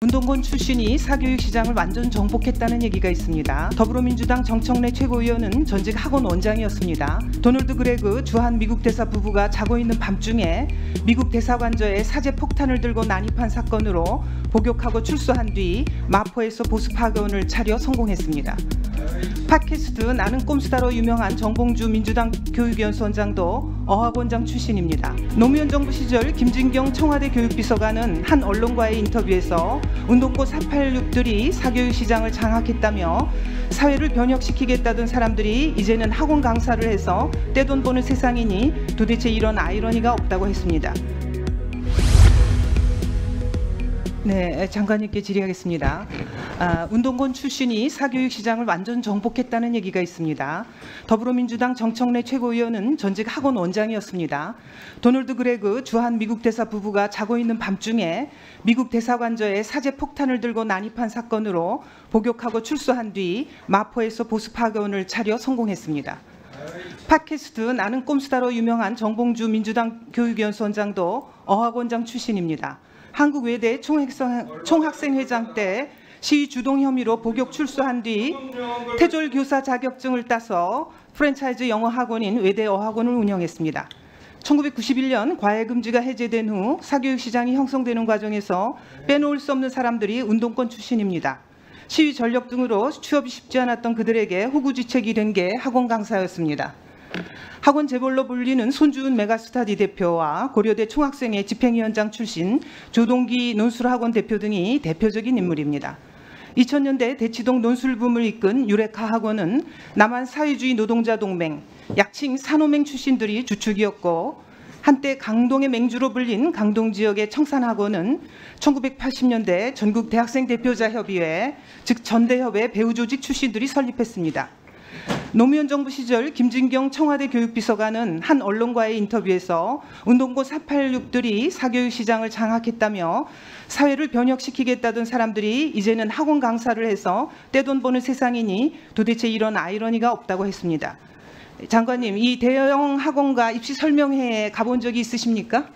운동권 출신이 사교육 시장을 완전 정복했다는 얘기가 있습니다. 더불어민주당 정청래 최고위원은 전직 학원 원장이었습니다. 도널드 그레그 주한 미국 대사 부부가 자고 있는 밤중에 미국 대사관저에 사제 폭탄을 들고 난입한 사건으로 복역하고 출소한 뒤 마포에서 보수파 학원을 차려 성공했습니다. 팟캐스트 나는 꼼수다로 유명한 정봉주 민주당 교육위원소원장도 어학원장 출신입니다. 노무현 정부 시절 김진경 청와대 교육비서관은 한 언론과의 인터뷰에서 운동권 486들이 사교육 시장을 장악했다며 사회를 변혁시키겠다던 사람들이 이제는 학원 강사를 해서 떼돈 버는 세상이니 도대체 이런 아이러니가 없다고 했습니다. 네, 장관님께 질의하겠습니다. 운동권 출신이 사교육 시장을 완전 정복했다는 얘기가 있습니다. 더불어민주당 정청래 최고위원은 전직 학원 원장이었습니다. 도널드 그레그 주한 미국 대사 부부가 자고 있는 밤중에 미국 대사관저에 사제 폭탄을 들고 난입한 사건으로 복역하고 출소한 뒤 마포에서 보수파 학원을 차려 성공했습니다. 팟캐스트 나는 꼼수다로 유명한 정봉주 민주당 교육위원소원장도 어학원장 출신입니다. 한국외대 총학생회장 때 시위 주동 혐의로 복역 출소한 뒤 태졸 교사 자격증을 따서 프랜차이즈 영어 학원인 외대 어학원을 운영했습니다. 1991년 과외금지가 해제된 후 사교육 시장이 형성되는 과정에서 빼놓을 수 없는 사람들이 운동권 출신입니다. 시위 전력 등으로 취업이 쉽지 않았던 그들에게 호구지책이 된 게 학원 강사였습니다. 학원 재벌로 불리는 손주은 메가스터디 대표와 고려대 총학생회 집행위원장 출신 조동기 논술학원 대표 등이 대표적인 인물입니다. 2000년대 대치동 논술붐을 이끈 유레카 학원은 남한 사회주의 노동자 동맹, 약칭 산호맹 출신들이 주축이었고 한때 강동의 맹주로 불린 강동 지역의 청산학원은 1980년대 전국 대학생 대표자 협의회, 즉 전대협의 배우조직 출신들이 설립했습니다. 노무현 정부 시절 김진경 청와대 교육비서관은 한 언론과의 인터뷰에서 운동권 486들이 사교육 시장을 장악했다며 사회를 변혁시키겠다던 사람들이 이제는 학원 강사를 해서 떼돈 버는 세상이니 도대체 이런 아이러니가 없다고 했습니다. 장관님, 이 대형 학원가 입시 설명회에 가본 적이 있으십니까?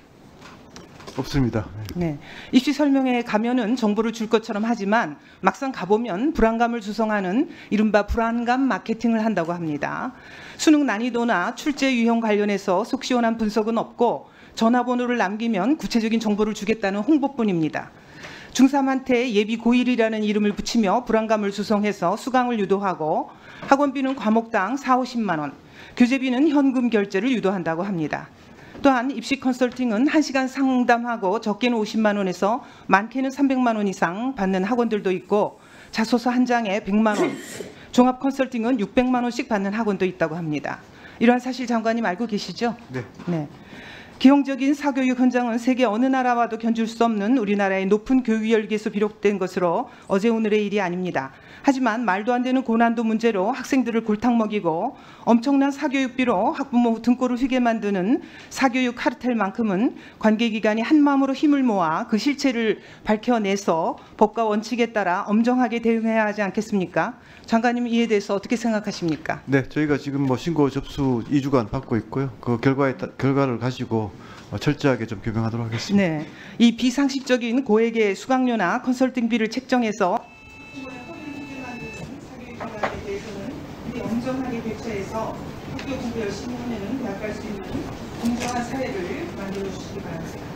없습니다. 네, 입시 설명회에 가면은 정보를 줄 것처럼 하지만 막상 가보면 불안감을 조성하는 이른바 불안감 마케팅을 한다고 합니다. 수능 난이도나 출제 유형 관련해서 속 시원한 분석은 없고 전화번호를 남기면 구체적인 정보를 주겠다는 홍보뿐입니다. 중3한테 예비 고1이라는 이름을 붙이며 불안감을 조성해서 수강을 유도하고 학원비는 과목당 40~50만 원, 교재비는 현금 결제를 유도한다고 합니다. 또한 입시 컨설팅은 1시간 상담하고 적게는 50만 원에서 많게는 300만 원 이상 받는 학원들도 있고 자소서 한 장에 100만 원, 종합 컨설팅은 600만 원씩 받는 학원도 있다고 합니다. 이러한 사실 장관님 알고 계시죠? 네. 네. 기형적인 사교육 현장은 세계 어느 나라와도 견줄 수 없는 우리나라의 높은 교육 열기에서 비롯된 것으로 어제 오늘의 일이 아닙니다. 하지만 말도 안 되는 고난도 문제로 학생들을 골탕 먹이고 엄청난 사교육비로 학부모 등골을 휘게 만드는 사교육 카르텔만큼은 관계기관이 한마음으로 힘을 모아 그 실체를 밝혀내서 법과 원칙에 따라 엄정하게 대응해야 하지 않겠습니까? 장관님 이에 대해서 어떻게 생각하십니까? 네, 저희가 지금 신고 접수 2주간 받고 있고요. 그 결과를 가지고 철저하게 좀 규명하도록 하겠습니다. 네, 이 비상식적인 고액의 수강료나 컨설팅비를 책정해서 엄정하게 대처해서 학교 공부 열심히 하면 대학 갈 수 있는 공정한 사회를 만들어 주시기 바랍니다.